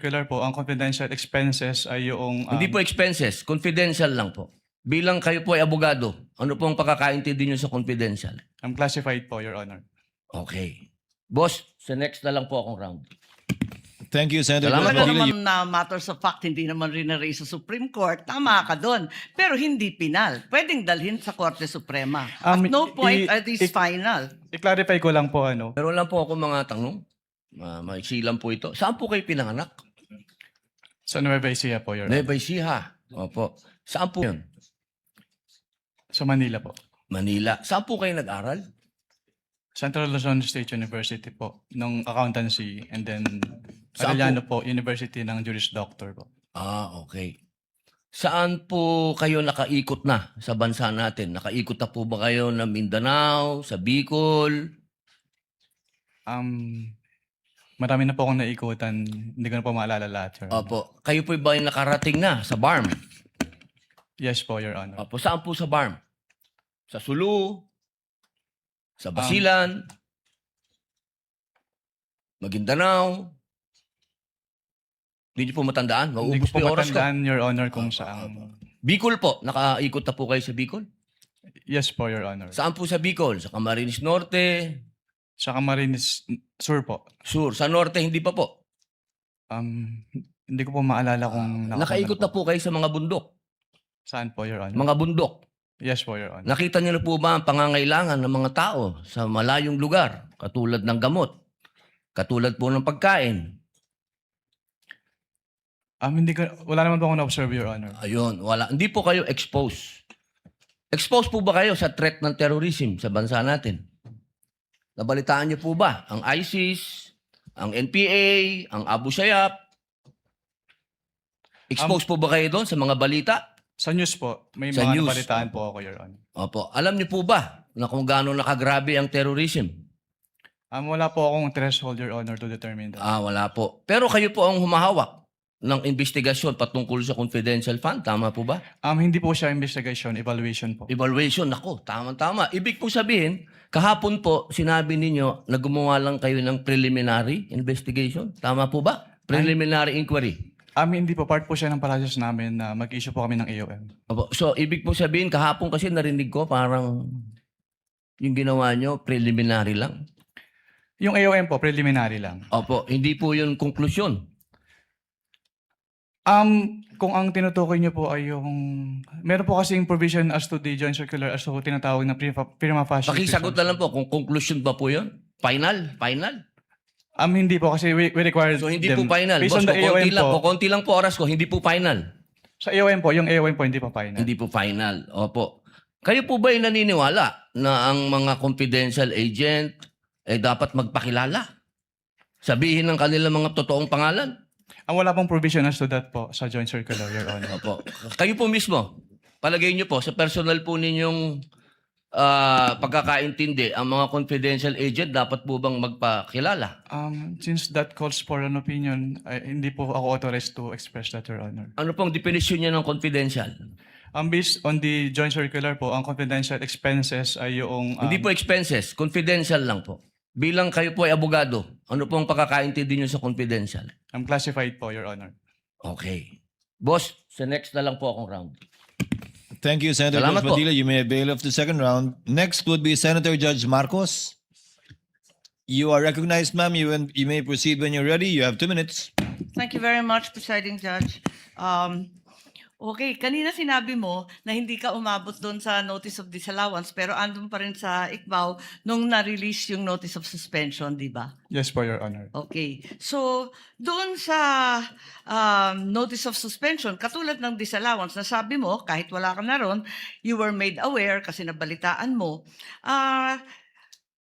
Regular po, ang confidential expenses ay yung Hindi po expenses, confidential lang po. Bilang kayo po ay abogado, ano po ang pagkakaintindi nyo sa confidential? classified po, Your Honor. Okay. Boss, sa next na lang po akong round. Thank you, Senator Salamat George po. Padilla. naman na matters of fact, hindi naman rin na-raise sa Supreme Court, tama ka doon. Pero hindi pinal. Pwedeng dalhin sa Korte Suprema. At no point are these final. I-clarify ko lang po Pero lang po ako mga tanong. Maiksi lang po ito. Saan po kayo pinanganak? sa Nueva Ecija po, Your Honor. Nueva Ecija. Opo. Saan po yun? Sa Manila po. Manila. Saan po kayo nag-aral? Central Luzon State University po, ng accountancy, and then Saan Arellano po, University ng Juris Doctor po. Okay. Saan po kayo nakaikot na sa bansa natin? Nakaikot na po ba kayo ng Mindanao, sa Bicol? Marami na po akong naikutan, hindi ko na po maalala lahat, Your Honor. Opo. Kayo po ba yung nakarating na sa BARM? Yes po, Your Honor. Opo. Saan po sa BARM? Sa Sulu? Sa Basilan? Maguindanao? Hindi niyo po matandaan? Hindi Maubos ko po po yung oras ko. matandaan, Your Honor, kung saan. Bicol po. Nakaikot na po kayo sa Bicol? Yes po, Your Honor. Saan po sa Bicol? Sa Camarines Norte? Sa Camarines Sur po. Sur? Sa Norte, hindi pa po. Hindi ko po maalala kung Nakaikot na po kayo sa mga bundok. Saan po, Your Honor? Mga bundok. Yes po, Your Honor. Nakita niyo na po ba ang pangangailangan ng mga tao sa malayong lugar? Katulad ng gamot. Katulad po ng pagkain. Wala naman po akong na-observe, Your Honor. Ayun, wala. Hindi po kayo exposed. Exposed po ba kayo sa threat ng terrorism sa bansa natin? Nabalitaan niyo po ba ang ISIS, ang NPA, ang Abu Sayyaf? Exposed po ba kayo doon sa mga balita? Sa news po, may Sa mga news. nabalitaan po ako, Your Honor. Opo. Alam niyo po ba na kung gaano nakagrabe ang terrorism? Wala po akong threshold, Your Honor, to determine that. Wala po. Pero kayo po ang humahawak ng investigasyon patungkol sa confidential fund. Tama po ba? Hindi po siya investigation, evaluation po. Evaluation. Nako, tama-tama. Ibig po sabihin, kahapon po, sinabi ninyo na gumawa lang kayo ng preliminary investigation. Tama po ba? Preliminary inquiry. Hindi po. Part po siya ng process namin na mag-issue po kami ng AOM. Opo. So, ibig po sabihin, kahapon kasi narinig ko parang yung ginawa nyo, preliminary lang. Yung AOM po, preliminary lang. Opo. Hindi po yun konklusyon. Kung ang tinutukoy niyo po ay yung... Meron po kasing provision as to the joint circular as to tinatawag na prima facie. Pakisagot na lang po kung conclusion ba po yun? Final? Final? Hindi po kasi we require So, hindi them. po final. Based Boss, on the AOM po. konti lang po oras ko, hindi po final. Sa AOM po, yung AOM po hindi po final. Hindi po final. Opo. Kayo po ba ay naniniwala na ang mga confidential agent ay dapat magpakilala? Sabihin ng kanilang mga totoong pangalan? Wala pong provision as to that po sa joint circular, Your Honor. Opo. Kayo po mismo, palagay niyo po, sa personal po ninyong pagkakaintindi, ang mga confidential agent dapat po bang magpakilala? Since that calls for an opinion, hindi po ako authorized to express that, Your Honor. Ano pong definition niya ng confidential? Based on the joint circular po, ang confidential expenses ay yung... Hindi po expenses, confidential lang po. Bilang kayo po ay abogado, ano pong pagkakaintindi niyo sa confidential? classified po, Your Honor. Okay. Boss, sa next na lang po akong round. Thank you, Senator Salamat George po. Padilla. You may avail of the second round. Next would be Senator Judge Marcos. You are recognized, ma'am. You may proceed when you're ready. You have 2 minutes. Thank you very much, Presiding Judge. Okay, kanina sinabi mo na hindi ka umabot doon sa notice of disallowance pero andun pa rin sa ICBAO nung na-release yung notice of suspension, di ba? Yes po, Your Honor. Okay. So, doon sa notice of suspension, katulad ng disallowance, na sabi mo, kahit wala ka na ron, you were made aware kasi nabalitaan mo,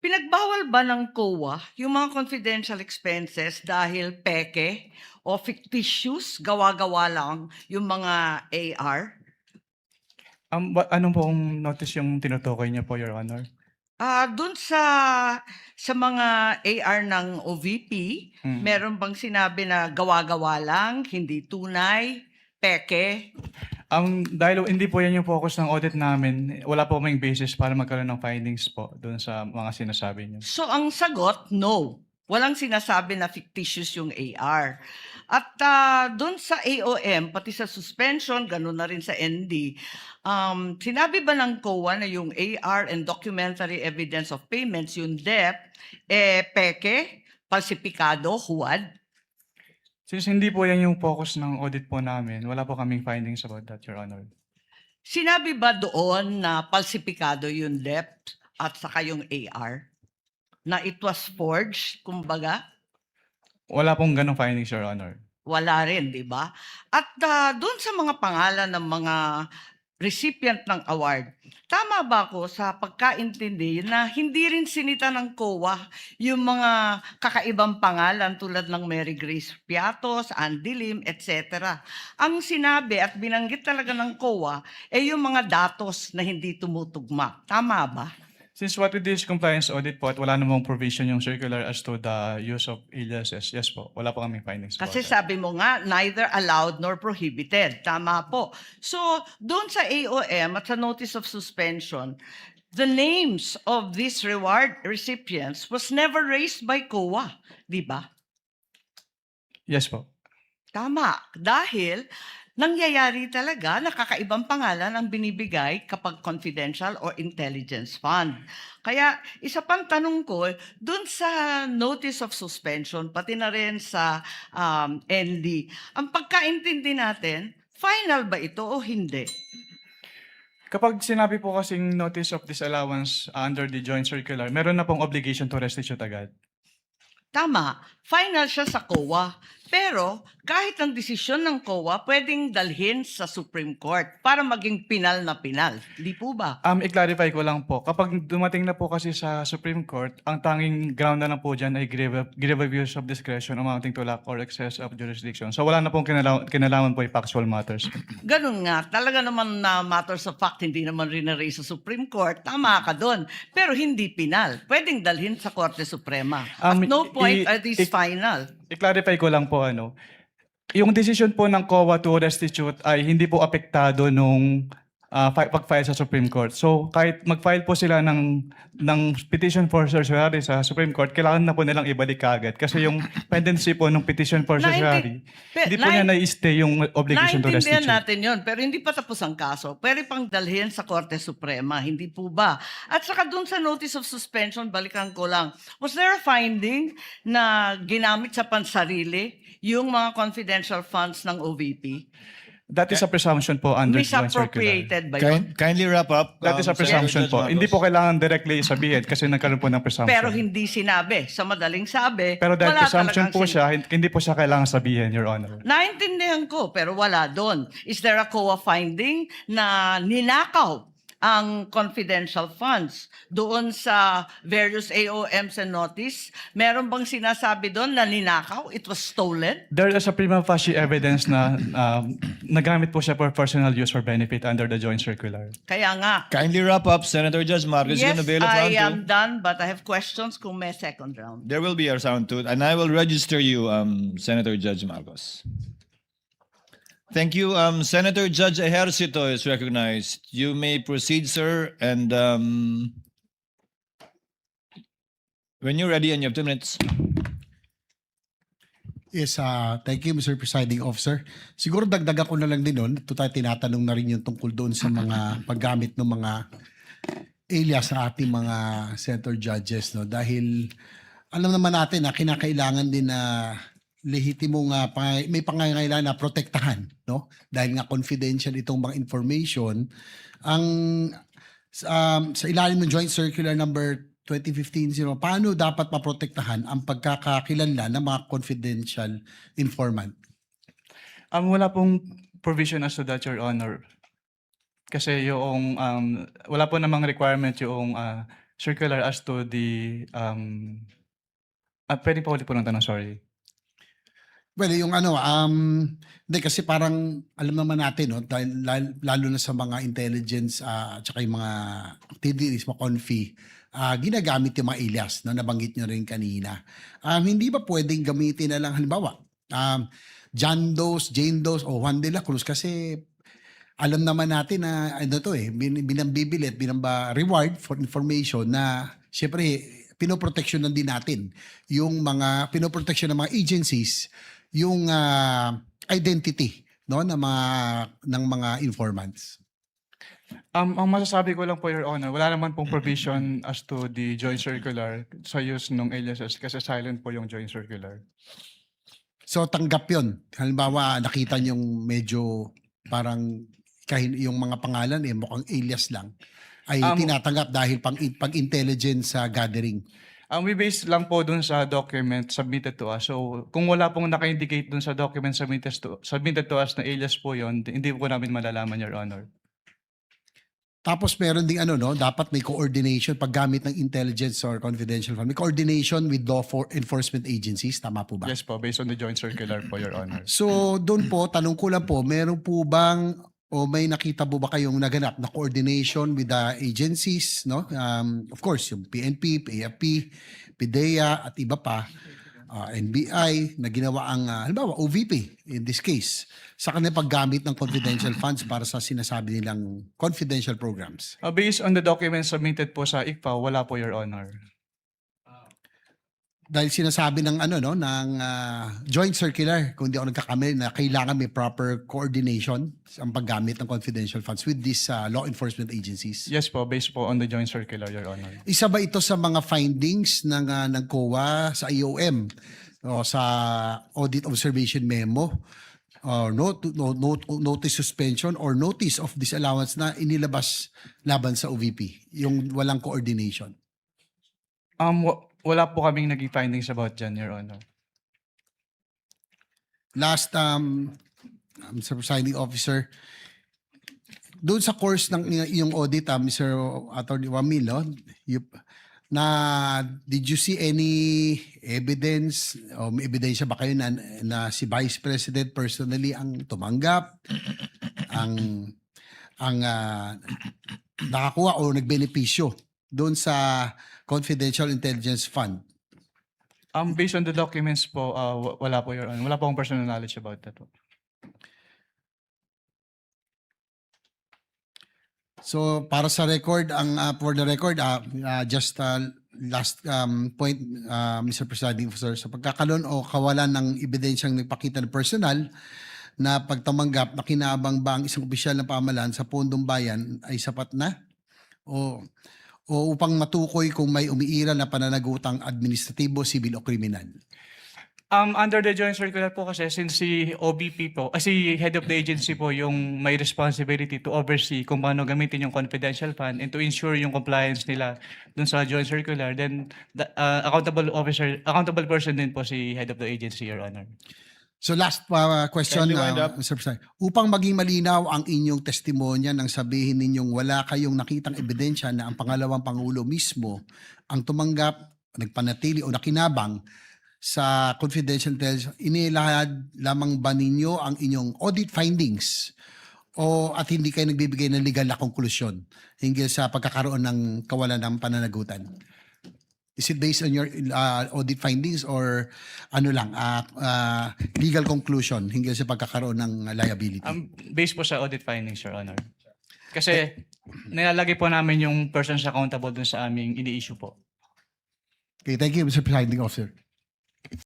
pinagbawal ba ng COA yung mga confidential expenses dahil peke o fictitious, gawa-gawa lang yung mga AR? Anong pong notice yung tinutukoy niya po, Your Honor? Doon sa mga AR ng OVP, meron bang sinabi na gawa-gawa lang, hindi tunay, peke? Dahil hindi po yan yung focus ng audit namin, wala po may basis para magkaroon ng findings po doon sa mga sinasabi niyo. So ang sagot, no. Walang sinasabi na fictitious yung AR. At doon sa AOM, pati sa suspension, ganun na rin sa ND, sinabi ba ng COA na yung AR and documentary evidence of payments, yung DEP, peke, falsipikado, huwad? Since hindi po yan yung focus ng audit po namin, wala po kaming findings about that, Your Honor. Sinabi ba doon na falsipikado yung DEP at saka yung AR? Na it was forged, kumbaga? Wala pong ganong findings, Your Honor. Wala rin, di ba? At doon sa mga pangalan ng mga recipient ng award, tama ba ako sa pagkaintindi na hindi rin sinita ng COA yung mga kakaibang pangalan tulad ng Mary Grace Piatos, Andy Lim, etc. Ang sinabi at binanggit talaga ng COA ay yung mga datos na hindi tumutugma. Tama ba? Since what we did is compliance audit po at wala namang provision yung circular as to the use of aliases, yes po, wala po kaming findings about Kasi that. sabi mo nga, neither allowed nor prohibited. Tama po. So, doon sa AOM at sa notice of suspension, the names of these reward recipients was never raised by COA. Di ba? Yes po. Tama. Dahil nangyayari talaga na kakaibang pangalan ang binibigay kapag confidential or intelligence fund. Kaya isa pang tanong ko, dun sa notice of suspension, pati na rin sa ND, ang pagkaintindi natin, final ba ito o hindi? Kapag sinabi po kasing notice of disallowance under the joint circular, meron na pong obligation to restitute agad. Tama, final siya sa COA. Pero kahit ang desisyon ng COA, pwedeng dalhin sa Supreme Court para maging pinal na pinal. Di po ba? I-clarify ko lang po, kapag dumating na po kasi sa Supreme Court, ang tanging ground na lang po dyan ay grave abuse of discretion amounting to lack or excess of jurisdiction. So wala na pong kinalaman po yung factual matters. Ganun nga, talaga naman na matters of fact, hindi naman rin na-raise sa Supreme Court, tama ka doon. Pero hindi pinal. Pwedeng dalhin sa Korte Suprema. At no point are these final. I-clarify ko lang po yung decision po ng COA to restitute ay hindi po apektado nung pag-file sa Supreme Court. So kahit mag-file po sila ng petition for certiorari sa Supreme Court, kailangan na po nilang ibalik kaagad. Kasi yung pendency po ng petition for certiorari, hindi po niya na-stay yung obligation to Naintindihan restitute. natin yon, pero hindi pa tapos ang kaso. Pwede pang dalhin sa Korte Suprema, hindi po ba? At saka dun sa notice of suspension, balikan ko lang, was there a finding na ginamit sa pansarili yung mga confidential funds ng OVP? That is a presumption po under joint circular. Misappropriated ba yun? Kindly wrap up. That is a presumption Judge po. Marcos. Hindi po kailangan directly sabihin kasi nagkaroon po ng presumption. Pero hindi sinabi. Sa madaling sabi, Pero dahil wala presumption talagang po siya, hindi po siya kailangan sabihin, Your Honor. Naintindihan ko, pero wala doon. Is there a COA finding na ninakaw ang confidential funds doon sa various AOMs and notice? Meron bang sinasabi doon na ninakaw? It was stolen? There is a prima facie evidence na nagamit po siya for personal use or benefit under the joint circular. Kaya nga. Kindly wrap up, Senator Judge Marcos. Yes, You're gonna bail us I round am two. done, but I have questions kung may second round. There will be a round two, and I will register you, Senator Judge Marcos. Thank you. Senator Judge Ejercito is recognized. You may proceed, sir. And when you're ready, and you have 2 minutes. Yes, thank you, Mr. Presiding Officer. Siguro dagdagan ko na lang din nun. Ito tayo tinatanong na rin yung tungkol doon sa mga paggamit ng mga alias sa ating mga senator judges. No? Dahil alam naman natin na kinakailangan din na lehitimong may pangangailangan na protektahan. No? Dahil nga confidential itong mga information. Ang sa ilalim ng Joint Circular Number 2015-0, paano dapat maprotektahan ang pagkakakilanlan ng mga confidential informant? Wala pong provision as to that, Your Honor. Kasi yung, wala po namang requirement yung circular as to the, pwede pa ulit po ng tanong, sorry. Well, yung hindi kasi parang alam naman natin, no, dahil lalo na sa mga intelligence at saka yung mga activities, mga confi, ginagamit yung mga alias, no, nabanggit nyo rin kanina. Hindi ba pwedeng gamitin na lang, halimbawa, John Doe, Jane Doe, o Juan de la Cruz kasi alam naman natin na binambibilit, reward for information na siyempre pinoproteksyonan din natin yung mga pinoproteksyon ng mga agencies yung identity no ng mga informants. Ang masasabi ko lang po, Your Honor, wala naman pong provision as to the joint circular sa use ng aliases kasi silent po yung joint circular. So tanggap 'yon. Halimbawa nakita niyong medyo parang yung mga pangalan mukhang alias lang ay tinatanggap dahil pag intelligence sa gathering. We base lang po dun sa document submitted to us. So, kung wala pong naka-indicate dun sa document submitted to us na alias po yon, hindi po namin malalaman, Your Honor. Tapos meron ding dapat may coordination paggamit ng intelligence or confidential fund. May coordination with law enforcement agencies, tama po ba? Yes po, based on the joint circular po, Your Honor. So doon po, tanong ko lang po, meron po bang o may nakita po ba kayong naganap na coordination with the agencies, no? Of course, yung PNP, PAFP, PIDEA at iba pa, NBI na ginawa ang halimbawa OVP in this case sa kanilang paggamit ng confidential funds para sa sinasabi nilang confidential programs. Based on the documents submitted po sa ICPA, wala po, Your Honor. Dahil sinasabi ng ng joint circular, kung di ako nagkakamali, na kailangan may proper coordination ang paggamit ng confidential funds with these law enforcement agencies. Yes po, based po on the joint circular, Your Honor. Isa ba ito sa mga findings ng COA sa IOM o sa audit observation memo or notice suspension or notice of disallowance na inilabas laban sa OVP, yung walang coordination? Wala po kaming naging findings about dyan, Your Honor. Last, Mr. Presiding Officer, doon sa course ng iyong audit, Mr. Attorney Wamil, did you see any evidence o may ebidensya ba kayo na si Vice President personally ang tumanggap, ang nakakuha o nagbenepisyo doon sa Confidential Intelligence Fund? Based on the documents po, wala po, Your Honor. Wala po akong personal knowledge about that po. So para sa record, for the record, just last point, Mr. Presiding Officer, sa pagkakaroon o kawalan ng ebidensyang nagpakita ng personal na pagtamanggap na kinabang ba ang isang opisyal ng pamahalaan sa pondong bayan ay sapat na? O upang matukoy kung may umiiral na pananagutang administratibo, sibil o kriminal? Under the joint circular po kasi, since si OBP po, si head of the agency po yung may responsibility to oversee kung paano gamitin yung confidential fund and to ensure yung compliance nila dun sa joint circular, then the accountable person din po si head of the agency, Your Honor. So last question, Kindly wind up. Mr. President. Upang maging malinaw ang inyong testimonya nang sabihin ninyong wala kayong nakitang ebidensya na ang pangalawang Pangulo mismo ang tumanggap, nagpanatili o nakinabang sa confidential intelligence, inilahad lamang ba ninyo ang inyong audit findings at hindi kayo nagbibigay ng legal na konklusyon hinggil sa pagkakaroon ng kawalan ng pananagutan? Is it based on your audit findings or legal conclusion hinggil sa pagkakaroon ng liability? Based po sa audit findings, Your Honor. Kasi nilalagay po namin yung persons accountable dun sa aming ini-issue po. Okay, thank you, Mr. Presiding Officer.